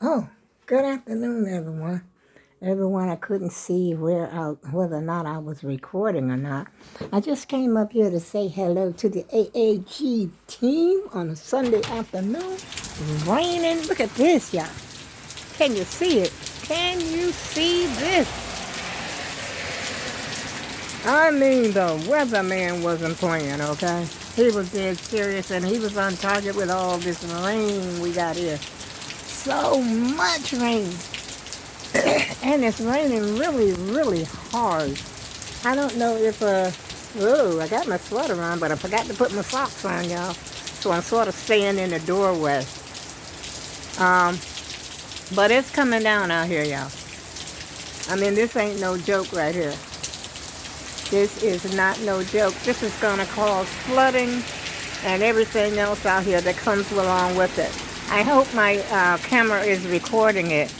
Oh, good afternoon, everyone. Everyone, I couldn't see whether or not I was recording or not. I just came up here to say hello to the AAG team on a Sunday afternoon. It's raining. Look at this, y'all. Can you see it? Can you see this? I mean, the weatherman wasn't playing, okay? He was dead serious, and he was on target with all this rain we got here. So much rain. And it's raining really, really hard. I don't know if, I got my sweater on, but I forgot to put my socks on, y'all. So I'm sort of staying in the doorway. But it's coming down out here, y'all. I mean, this ain't no joke right here. This is not no joke. This is going to cause flooding and everything else out here that comes along with it. I hope my camera is recording it,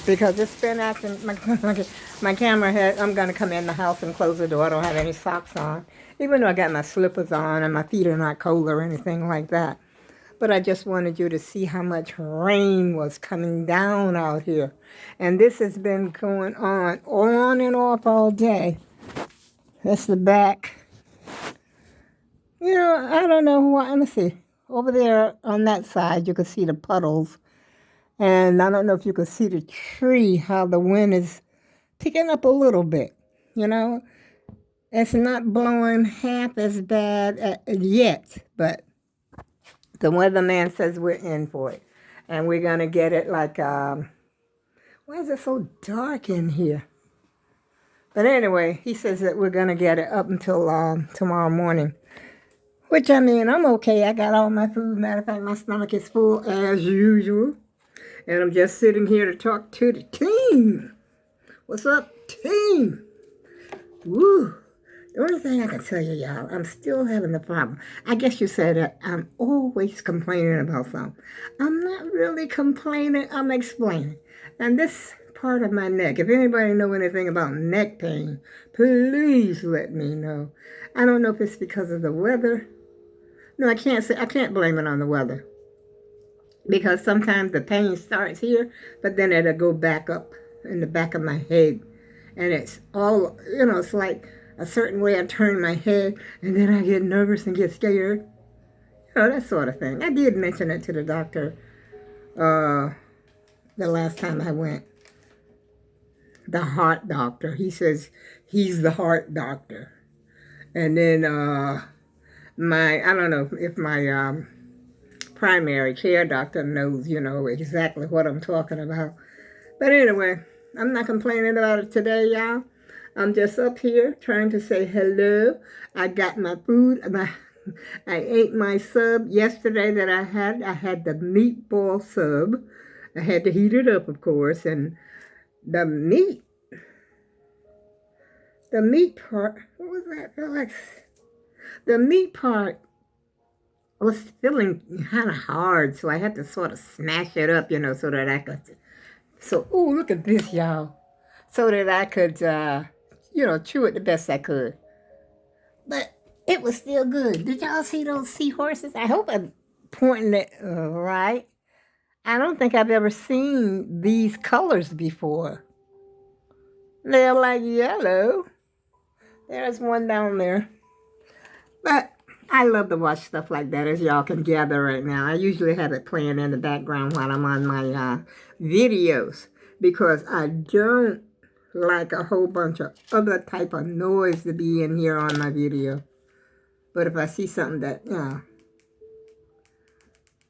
because it's been acting, my camera had, I'm going to come in the house and close the door. I don't have any socks on, even though I got my slippers on and my feet are not cold or anything like that. But I just wanted you to see how much rain was coming down out here. And this has been going on and off all day. That's the back. You know, I don't know why. Let me see. Over there on that side, you can see the puddles. And I don't know if you can see the tree, how the wind is picking up a little bit, you know. It's not blowing half as bad yet, but the weatherman says we're in for it. And we're going to get it like, why is it so dark in here? But anyway, he says that we're going to get it up until tomorrow morning. Which, I mean, I'm okay. I got all my food. Matter of fact, my stomach is full as usual. And I'm just sitting here to talk to the team. What's up, team? Woo. The only thing I can tell you, y'all, I'm still having a problem. I guess you said that I'm always complaining about something. I'm not really complaining. I'm explaining. And this part of my neck, if anybody know anything about neck pain, please let me know. I don't know if it's because of the weather. No, I can't blame it on the weather. Because sometimes the pain starts here, but then it'll go back up in the back of my head. And it's all, you know, it's like a certain way I turn my head, and then I get nervous and get scared. You know, that sort of thing. I did mention it to the doctor the last time I went. The heart doctor. He says he's the heart doctor. And then I don't know if my primary care doctor knows, you know, exactly what I'm talking about. But anyway, I'm not complaining about it today, y'all. I'm just up here trying to say hello. I got my food. I ate my sub yesterday that I had. I had the meatball sub. I had to heat it up, of course. And the meat part, what was that? The meat part was feeling kind of hard, so I had to sort of smash it up, you know, so that I could, ooh, look at this, y'all. So that I could, you know, chew it the best I could. But it was still good. Did y'all see those seahorses? I hope I'm pointing it right. I don't think I've ever seen these colors before. They're like yellow. There's one down there. But I love to watch stuff like that, as y'all can gather right now. I usually have it playing in the background while I'm on my videos, because I don't like a whole bunch of other type of noise to be in here on my video. But if I see something that,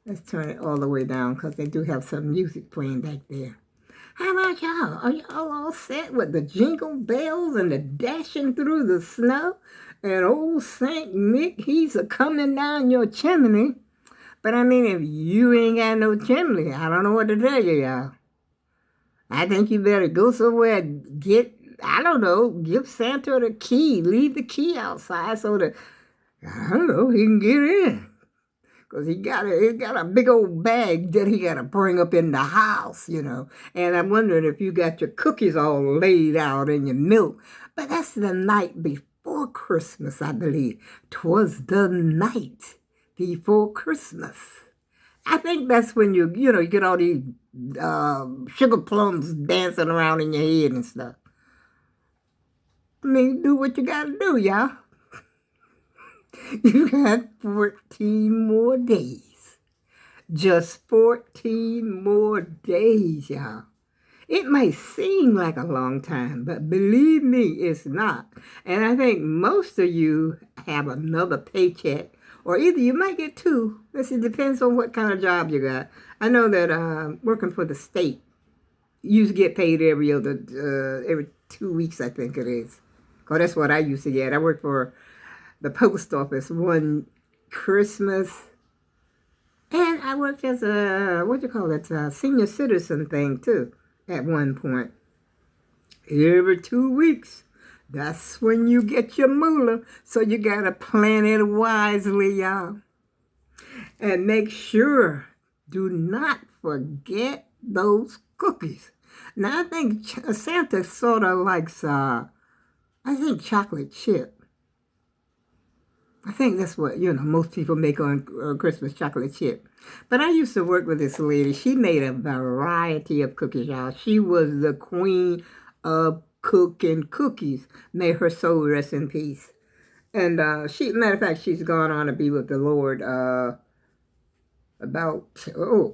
let's turn it all the way down, because they do have some music playing back there. How about y'all? Are y'all all set with the jingle bells and the dashing through the snow? And old Saint Nick, he's a-coming down your chimney. But I mean, if you ain't got no chimney, I don't know what to tell you, y'all. I think you better go somewhere and give Santa the key. Leave the key outside so that, I don't know, he can get in. Because he got a big old bag that he got to bring up in the house, you know. And I'm wondering if you got your cookies all laid out and your milk. But that's the night before Christmas, I believe. 'Twas the night before Christmas. I think that's when you get all these sugar plums dancing around in your head and stuff. I mean, do what you gotta do, y'all. You got 14 more days. Just 14 more days, y'all. It may seem like a long time, but believe me, it's not. And I think most of you have another paycheck, or either you might get two. It depends on what kind of job you got. I know that working for the state, you get paid every 2 weeks, I think it is. Because that's what I used to get. I worked for the post office one Christmas, and I worked as a senior citizen thing too at one point. Every 2 weeks. That's when you get your moolah. So you got to plan it wisely, y'all. And make sure, do not forget those cookies. Now, I think Santa sort of likes, chocolate chip. I think that's what, most people make on Christmas, chocolate chip. But I used to work with this lady. She made a variety of cookies, y'all. She was the queen of cooking cookies. May her soul rest in peace. And matter of fact, she's gone on to be with the Lord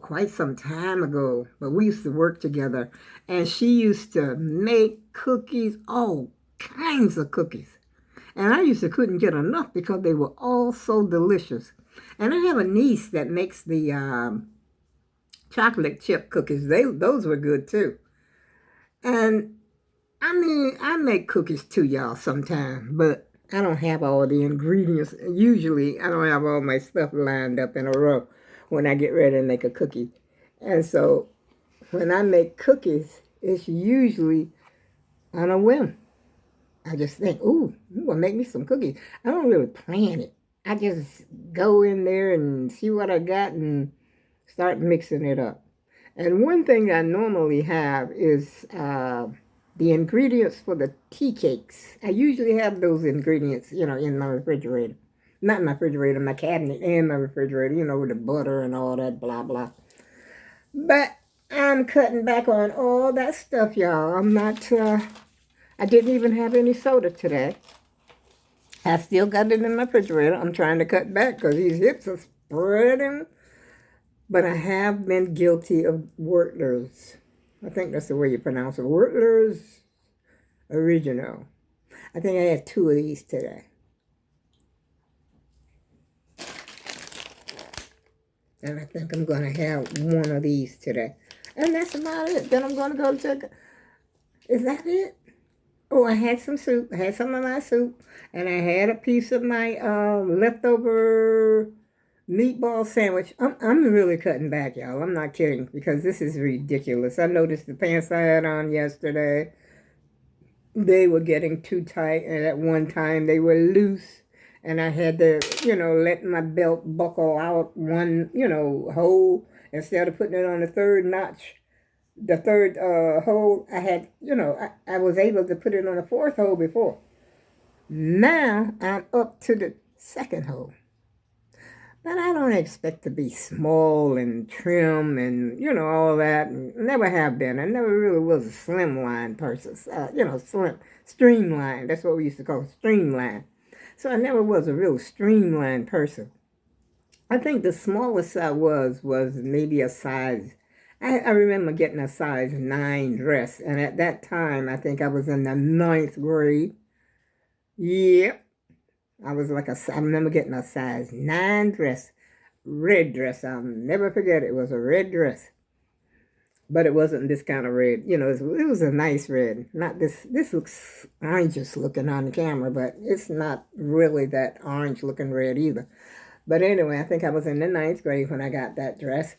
quite some time ago. But we used to work together. And she used to make cookies, all kinds of cookies. And I used to couldn't get enough because they were all so delicious. And I have a niece that makes the chocolate chip cookies. Those were good too. And I mean, I make cookies too, y'all, sometimes, but I don't have all the ingredients. Usually, I don't have all my stuff lined up in a row when I get ready to make a cookie. And so when I make cookies, it's usually on a whim. I just think, ooh, I'm going to make me some cookies. I don't really plan it. I just go in there and see what I got and start mixing it up. And one thing I normally have is the ingredients for the tea cakes. I usually have those ingredients, in my refrigerator. Not my refrigerator, my cabinet and my refrigerator, with the butter and all that blah, blah. But I'm cutting back on all that stuff, y'all. I'm not... I didn't even have any soda today. I still got it in my refrigerator. I'm trying to cut back because these hips are spreading. But I have been guilty of Werther's. I think that's the way you pronounce it. Werther's Original. I think I had 2 of these today. And I think I'm going to have 1 of these today. And that's about it. Then I'm going to go check. Is that it? Oh, I had some soup. I had some of my soup. And I had a piece of my leftover meatball sandwich. I'm really cutting back, y'all. I'm not kidding. Because this is ridiculous. I noticed the pants I had on yesterday, they were getting too tight. And at one time, they were loose. And I had to, let my belt buckle out one, hole instead of putting it on the third notch. The third hole, I had, I was able to put it on the 4th hole before. Now, I'm up to the 2nd hole. But I don't expect to be small and trim and, all that. And never have been. I never really was a slimline person. Streamline. That's what we used to call streamline. So I never was a real streamlined person. I think the smallest I was maybe a size. I remember getting a size 9 dress. And at that time, I think I was in the 9th grade. Yep. I remember getting a size 9 dress. Red dress. I'll never forget it. It was a red dress. But it wasn't this kind of red. It was a nice red. Not this. This looks orangish looking on the camera, but it's not really that orange looking red either. But anyway, I think I was in the 9th grade when I got that dress.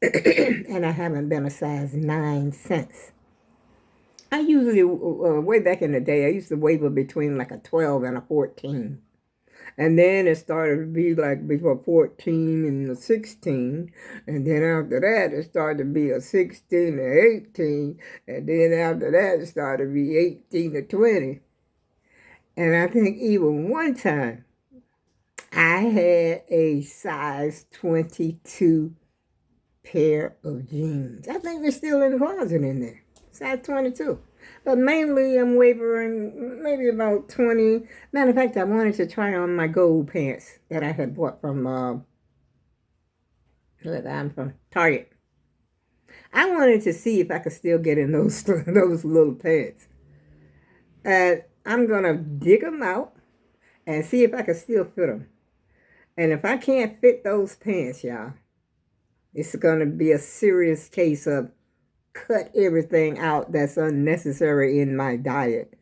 And I haven't been a size 9 since. I usually, way back in the day, I used to waver between like a 12 and a 14. And then it started to be like before 14 and a 16. And then after that, it started to be a 16 to 18. And then after that, it started to be 18 to 20. And I think even one time, I had a size 22 pair of jeans. I think they're still in the closet in there. Size 22. But mainly I'm wavering maybe about 20. Matter of fact, I wanted to try on my gold pants that I had bought from I'm from Target. I wanted to see if I could still get in those those little pants. And I'm gonna dig them out and see if I can still fit them. And if I can't fit those pants, y'all, it's gonna be a serious case of cut everything out that's unnecessary in my diet.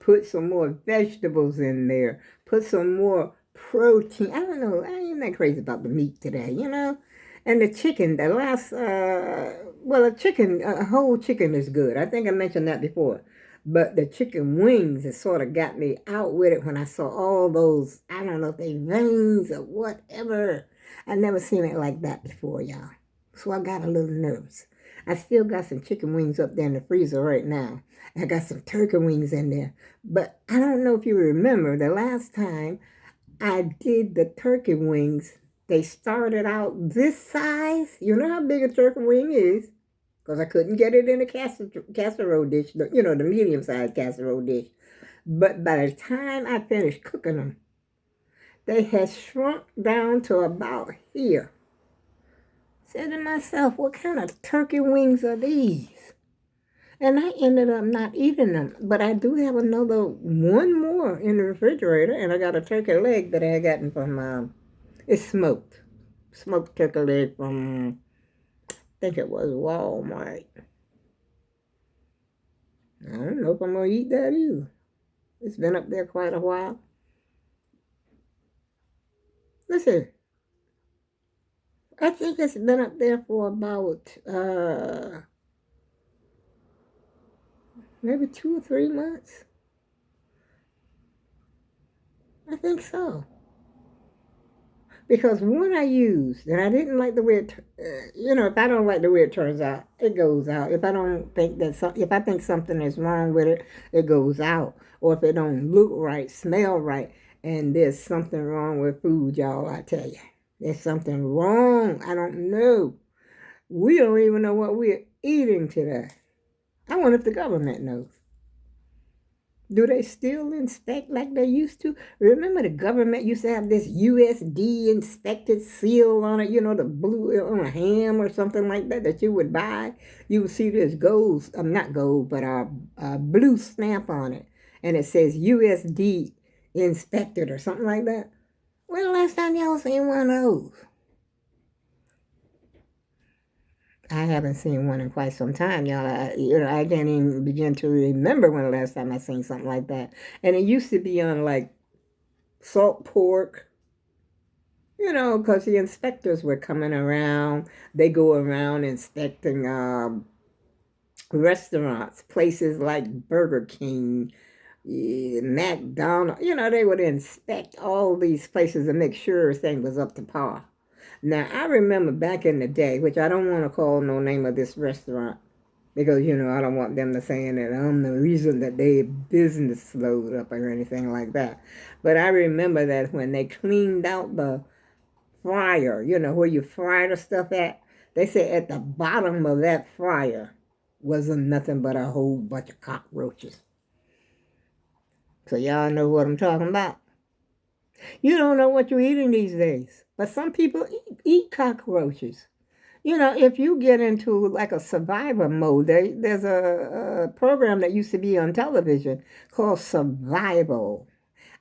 Put some more vegetables in there. Put some more protein. I don't know. I ain't that crazy about the meat today, you know? And the chicken, the last, a whole chicken is good. I think I mentioned that before. But the chicken wings has sort of got me out with it when I saw all those, I don't know if they veins or whatever. I never seen it like that before, y'all. So I got a little nervous. I still got some chicken wings up there in the freezer right now. I got some turkey wings in there. But I don't know if you remember the last time I did the turkey wings, they started out this size. You know how big a turkey wing is, because I couldn't get it in a casserole dish, you know, the medium-sized casserole dish. But by the time I finished cooking them, they had shrunk down to about here. Said to myself, what kind of turkey wings are these? And I ended up not eating them. But I do have one more in the refrigerator, and I got a turkey leg that I had gotten from, it's smoked. Smoked turkey leg from, I think it was Walmart. I don't know if I'm going to eat that either. It's been up there quite a while. Listen, I think it's been up there for about maybe 2 or 3 months. I think so. Because one I used, and I didn't like the way it, if I don't like the way it turns out, it goes out. If I don't think if I think something is wrong with it, it goes out. Or if it don't look right, smell right, and there's something wrong with food, y'all, I tell you. There's something wrong. I don't know. We don't even know what we're eating today. I wonder if the government knows. Do they still inspect like they used to? Remember the government used to have this USD inspected seal on it, you know, the blue on a ham or something like that you would buy. You would see this gold, not gold, but a blue stamp on it. And it says USD inspected or something like that. When the last time y'all seen one of those? I haven't seen one in quite some time, y'all. I can't even begin to remember when the last time I seen something like that. And it used to be on like salt pork, you know, because the inspectors were coming around. They go around inspecting restaurants, places like Burger King, McDonald's. You know, they would inspect all these places and make sure everything was up to par. Now, I remember back in the day, which I don't want to call no name of this restaurant, because, you know, I don't want them to saying that I'm the reason that their business slowed up or anything like that. But I remember that when they cleaned out the fryer, you know, where you fry the stuff at, they said at the bottom of that fryer wasn't nothing but a whole bunch of cockroaches. So y'all know what I'm talking about. You don't know what you're eating these days. But some people eat cockroaches. You know, if you get into like a survivor mode, there's a program that used to be on television called Survival.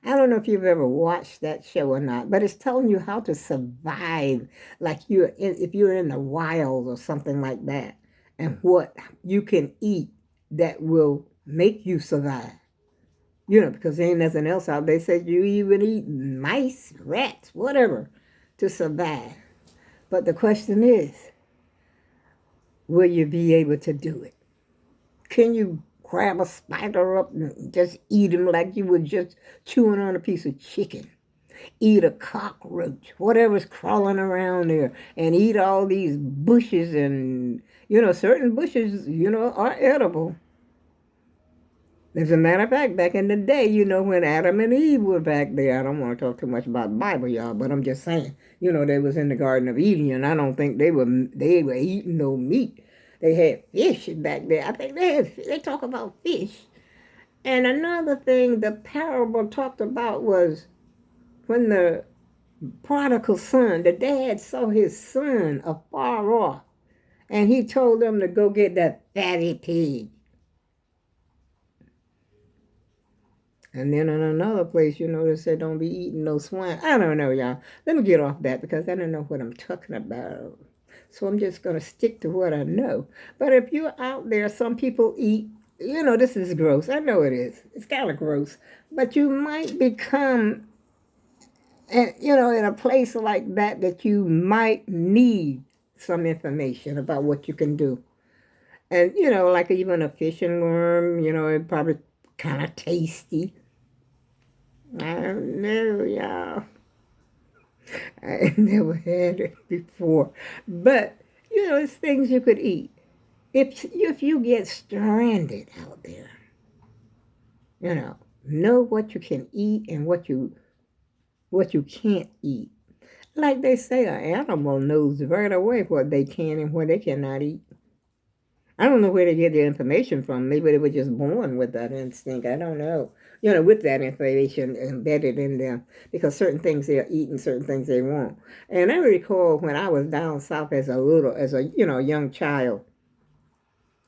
I don't know if you've ever watched that show or not, but it's telling you how to survive, like if you're in the wild or something like that, and what you can eat that will make you survive. You know, because there ain't nothing else out. They said you even eat mice, rats, whatever, to survive. But the question is, will you be able to do it? Can you grab a spider up and just eat him like you would just chewing on a piece of chicken? Eat a cockroach, whatever's crawling around there, and eat all these bushes and, you know, certain bushes, you know, are edible. As a matter of fact, back in the day, when Adam and Eve were back there, I don't want to talk too much about the Bible, y'all, but I'm just saying, they was in the Garden of Eden, and I don't think they were eating no meat. They had fish back there. I think they talk about fish. And another thing the parable talked about was when the prodigal son, the dad saw his son afar off, and he told them to go get that fatty pig. And then in another place, they said don't be eating no swine. I don't know, y'all. Let me get off that because I don't know what I'm talking about. So I'm just going to stick to what I know. But if you're out there, some people eat, this is gross. I know it is. It's kind of gross. But you might become, in a place like that you might need some information about what you can do. And, like even a fishing worm, it probably kind of tasty. I don't know, y'all. I never had it before. But, it's things you could eat. If you get stranded out there, know what you can eat and what you can't eat. Like they say, an animal knows right away what they can and what they cannot eat. I don't know where they get their information from. Maybe they were just born with that instinct. I don't know. With that information embedded in them. Because certain things they'll eat and certain things they won't. And I recall when I was down south as a young child,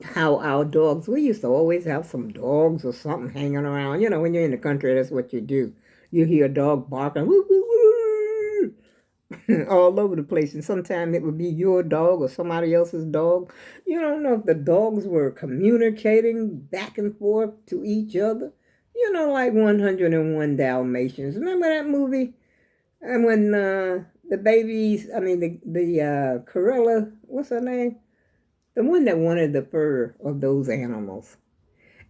how our dogs, we used to always have some dogs or something hanging around. When you're in the country, that's what you do. You hear a dog barking, woo, woo, woo, all over the place, and sometimes it would be your dog or somebody else's dog. You don't know if the dogs were communicating back and forth to each other. Like 101 Dalmatians. Remember that movie? And when the babies, I mean the Corella, what's her name? The one that wanted the fur of those animals,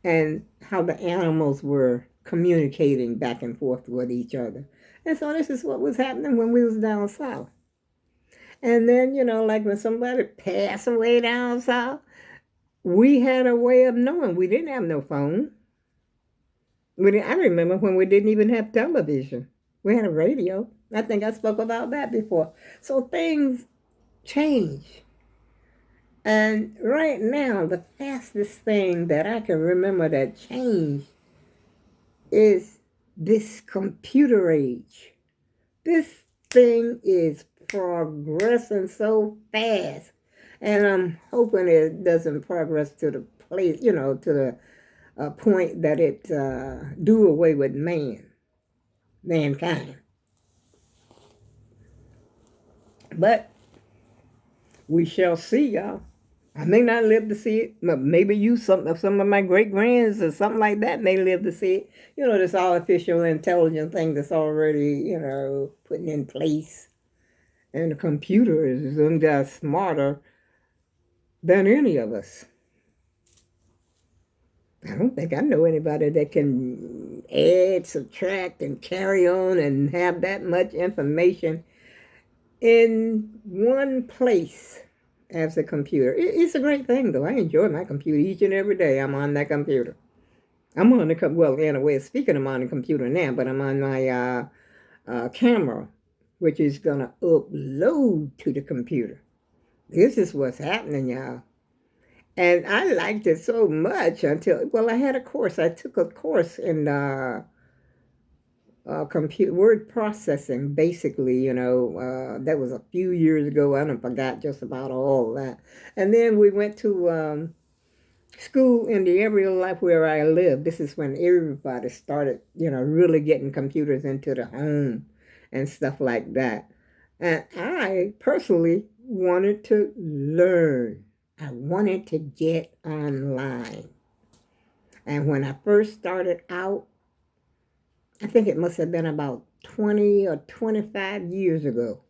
and how the animals were communicating back and forth with each other. And so this is what was happening when we was down south. And then, like when somebody passed away down south, we had a way of knowing. We didn't have no phone. I remember when we didn't even have television. We had a radio. I think I spoke about that before. So things change. And right now, the fastest thing that I can remember that changed is this computer age. This thing is progressing so fast. And I'm hoping it doesn't progress to the place, to the point that it do away with mankind. But we shall see, y'all. I may not live to see it, but maybe some of my great grands or something like that may live to see it. This artificial intelligence thing that's already, putting in place. And the computer is just smarter than any of us. I don't think I know anybody that can add, subtract, and carry on and have that much information in one place as a computer. It's a great thing, though. I enjoy my computer each and every day. I'm on that computer. I'm on the well, in a way of speaking, I'm on the computer now, but I'm on my camera, which is gonna upload to the computer. This is what's happening, y'all. And I liked it so much until, I had a course. I took a course in computer word processing, basically, that was a few years ago. I don't forgot just about all that. And then we went to school in the area of life where I lived. This is when everybody started, really getting computers into the home and stuff like that. And I personally wanted to learn. I wanted to get online. And when I first started out, I think it must have been about 20 or 25 years ago.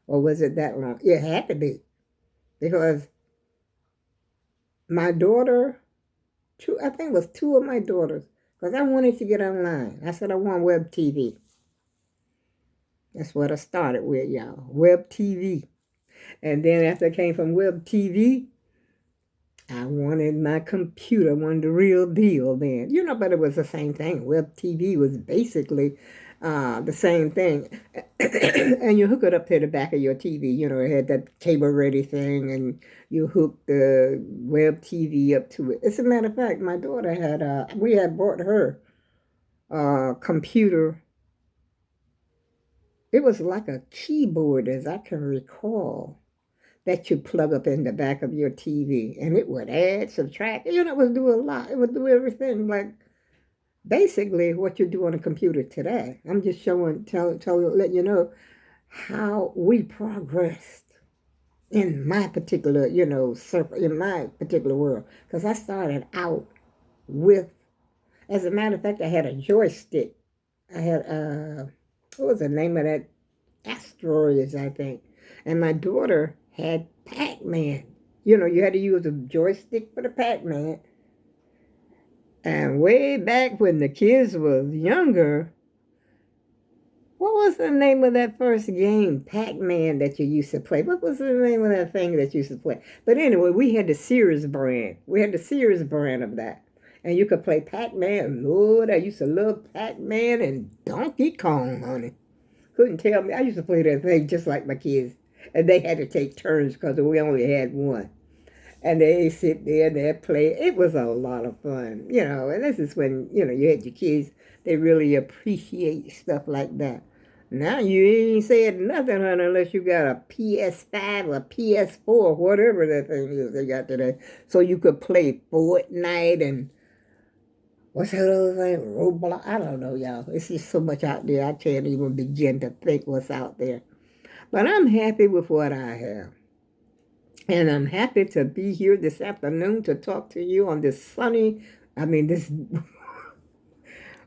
Or was it that long? It had to be. Because my daughter, I think it was two of my daughters, because I wanted to get online. I said I want web TV. That's what I started with, y'all. Web TV. And then after I came from web TV, I wanted my computer, I wanted the real deal then. But it was the same thing. Web TV was basically the same thing. And you hook it up to the back of your TV. It had that cable ready thing, and you hook the web TV up to it. As a matter of fact, my daughter we had bought her computer. It was like a keyboard, as I can recall, that you plug up in the back of your TV, and it would add, subtract. It would do a lot. It would do everything like basically what you do on a computer today. I'm just letting you know how we progressed in my particular, circle, in my particular world. Because I started out with, as a matter of fact, I had a joystick. I had, what was the name of that? Asteroids, I think. And my daughter had PACMAN. You had to use a joystick for the PACMAN. And way back when the kids was younger, what was the name of that first game, Pac-Man, that you used to play? What was the name of that thing that you used to play? But anyway, we had the Sears brand. We had the Sears brand of that. And you could play Pac-Man. Lord, I used to love Pac-Man and Donkey Kong, honey. Couldn't tell me. I used to play that thing just like my kids. And they had to take turns because we only had one. And they sit there and they play. It was a lot of fun, and this is when, you had your kids, they really appreciate stuff like that. Now you ain't saying nothing, honey, unless you got a PS5 or PS4, whatever that thing is they got today. So you could play Fortnite and what's that other thing? Roblox? I don't know, y'all. It's just so much out there, I can't even begin to think what's out there. But I'm happy with what I have. And I'm happy to be here this afternoon to talk to you on this this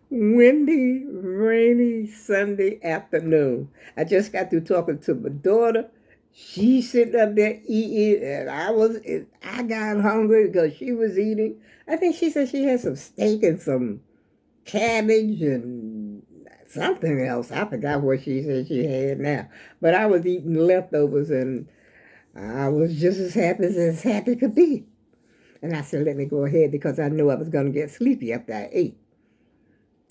windy, rainy Sunday afternoon. I just got through talking to my daughter. She's sitting up there eating, and I got hungry because she was eating. I think she said she had some steak and some cabbage and something else. I forgot what she said she had now. But I was eating leftovers, and I was just as happy could be. And I said, let me go ahead because I knew I was going to get sleepy after I ate.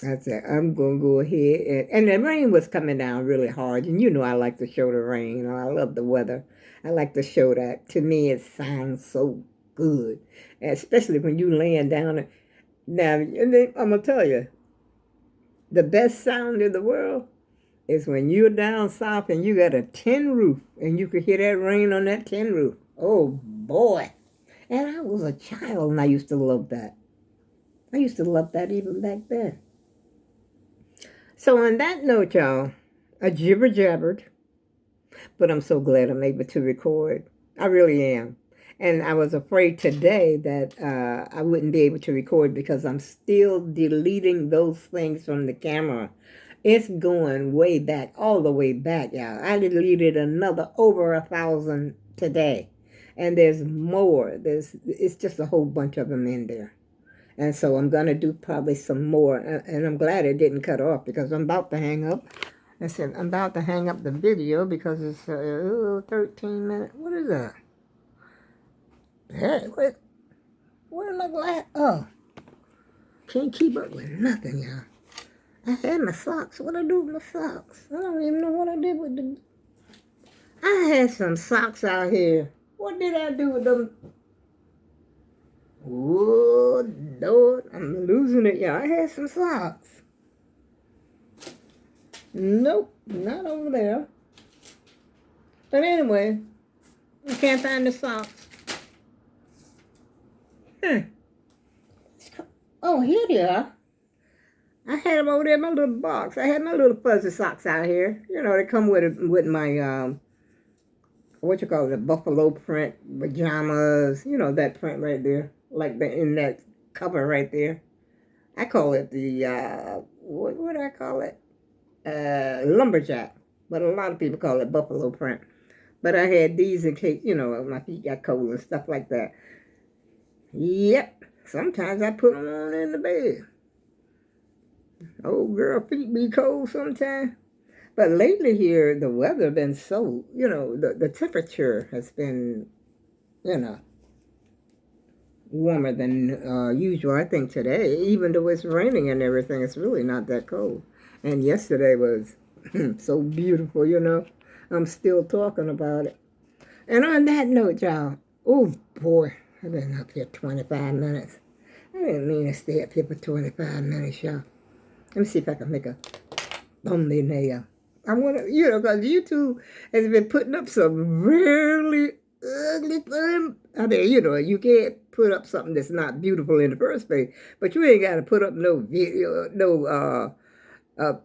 I said, I'm going to go ahead. And the rain was coming down really hard. And I like to show the rain. I love the weather. I like to show that. To me, it sounds so good. And especially when you laying down. Now, and then I'm going to tell you, the best sound in the world is when you're down south and you got a tin roof and you could hear that rain on that tin roof. Oh, boy. And I was a child and I used to love that. I used to love that even back then. So on that note, y'all, I jibber-jabbered, but I'm so glad I'm able to record. I really am. And I was afraid today that I wouldn't be able to record because I'm still deleting those things from the camera. It's going way back, all the way back, y'all. I deleted another over 1,000 today. And there's more. It's just a whole bunch of them in there. And so I'm going to do probably some more. And I'm glad it didn't cut off because I'm about to hang up. I said, I'm about to hang up the video because it's 13 minutes. What is that? Hey, where am I glad? Oh, can't keep up with nothing, y'all. I had my socks. What I do with my socks? I don't even know what I did with them. I had some socks out here. What did I do with them? Oh, Lord, I'm losing it, y'all. I had some socks. Nope, not over there. But anyway, I can't find the socks. Oh, here they are. I had them over there in my little box. I had my little fuzzy socks out here. They come with my, what you call it, the buffalo print pajamas. That print right there. Like in that cover right there. I call it the, what do I call it? Lumberjack. But a lot of people call it buffalo print. But I had these in case, my feet got cold and stuff like that. Yep. Sometimes I put them on in the bed. Old girl feet be cold sometimes. But lately here, the weather been so, the temperature has been, warmer than usual. I think today, even though it's raining and everything, it's really not that cold. And yesterday was so beautiful, you know. I'm still talking about it. And on that note, y'all, oh boy, I've been up here 25 minutes. I didn't mean to stay up here for 25 minutes, y'all. Let me see if I can make a thumbnail. I want to, you know, because YouTube has been putting up some really ugly thing. I mean, you know, you can't put up something that's not beautiful in the first place, but you ain't got to put up no video, no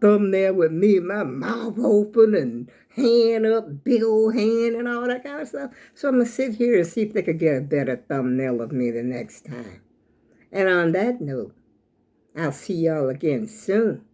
thumbnail with me, my mouth open and hand up, big old hand and all that kind of stuff. So I'm going to sit here and see if they could get a better thumbnail of me the next time. And on that note, I'll see y'all again soon.